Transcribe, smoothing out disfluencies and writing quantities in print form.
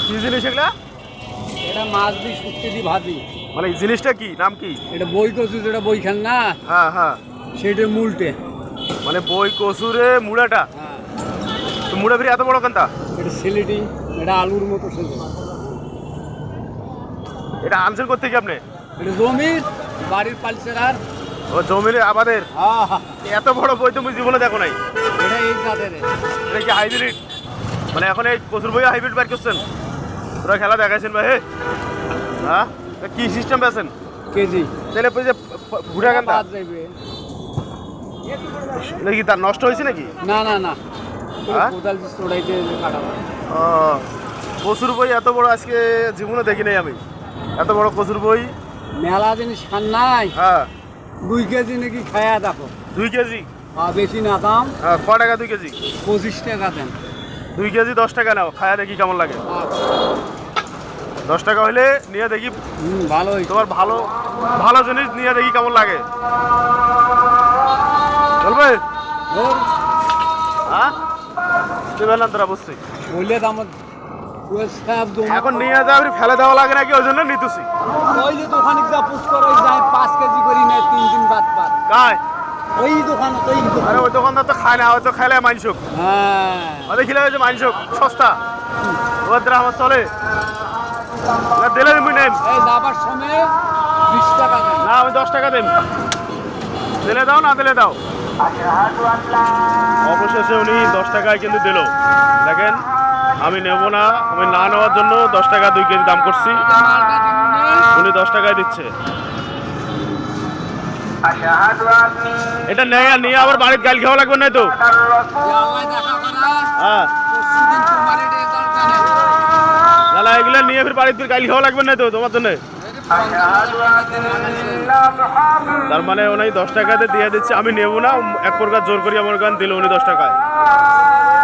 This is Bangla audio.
কি জিনিস এগুলা? এটা মাছ দিয়ে শুক্তি দিয়ে ভাজি। মানে এই জিনিসটা কি, নাম কি? এটা বই কচু, যেটা বই খান না, হ্যাঁ হ্যাঁ, সেটার মূলটে। মানে বই কচুরে মুড়াটা। হ্যাঁ, তো মুড়া ফিরে এত বড় কান্তা? এটা সিলেটি, এটা আলুর মতো সেজে। এটা আনছেন করতে কি আপনি? এটা জমির বাড়ির পালসের। আর ও জমিলে আবাদের? হ্যাঁ হ্যাঁ, এত বড় বই তুমি জীবনে দেখো নাই। এটা এই জাতের। এটা কি হাইব্রিড? মানে এখন এই কচুর বই হাইব্রিড বার করছেন? তোরা খেলা দেখাইছেন ভাই? হ্যাঁ, তা কি সিস্টেম পেয়েছেন? কেজি তাহলে ওই যে ঘুরা কান্তা বাদ যাইবে। নাকি তার নষ্ট হয়েছে নাকি? না না না, হ্যাঁ? কোদাল দিয়ে তোড়াইতে কাটা হয়। ও, কচুর বই এত বড় আজকে জীবনে দেখি নাই আমি। এত বড় কচুর বই। মেলা জিনিস খান নাই। হ্যাঁ, 2 কেজি নাকি খায়া দেখো। 2 কেজি? বেশি না দাম। হ্যাঁ, ক টাকা 2 কেজি? 25 টাকা দেন। 2 কেজি 10 টাকা নাও, খায়া দেখি কেমন লাগে। 10 টাকা হইলে নিয়ে দেখি। ভালো হয়েছে। তোমার ভালো ভালো জিনিস নিয়ে দেখি কেমন লাগে। চলবে? হ্যাঁ, দেবেন না তোরা, বুঝছি। বললে তো আমার এখন নিয়ে যাবি, ফেলে দেওয়া লাগে নাকি, ওই জন্য নিতেছি। ওই যে দোকানে যা পুষ করে যায় 5 কেজি করি নেয় 3 দিন বাদ বাদ। কায়? ওই দোকান, ওই দোকান। আরে ওই দোকানদার তো খায় না, হয়তো খাইলে মাইনসুক। হ্যাঁ, ওদের খিলে হয়েছে মাইনসুক সস্তা, ওদের আমার চলে দিলে তুমি নেন। এই যাবার সময় 20 টাকা দেন। না, আমি 10 টাকা দেন। দিলে দাও, না দিলে দাও। অবশেষে উনি 10 টাকায় কিন্তু দিল। দেখেন, আমি নেব না, আমি না নেওয়ার জন্য 10 টাকা 2 কেজি দাম করছি, উনি 10 টাকায় দিচ্ছে। এটা নেই, আর নিয়ে আবার বাড়ির গাল খাওয়া লাগবে না তো? হ্যাঁ, না না, এগুলো নিয়ে ফির বাড়ির গাল খাওয়া লাগবে না তো তোমার জন্য? তার মানে উনি 10 টাকাতে দিয়ে দিচ্ছে, আমি নেব না, এক প্রকার জোর করি আমার গান দিল উনি 10 টাকায়।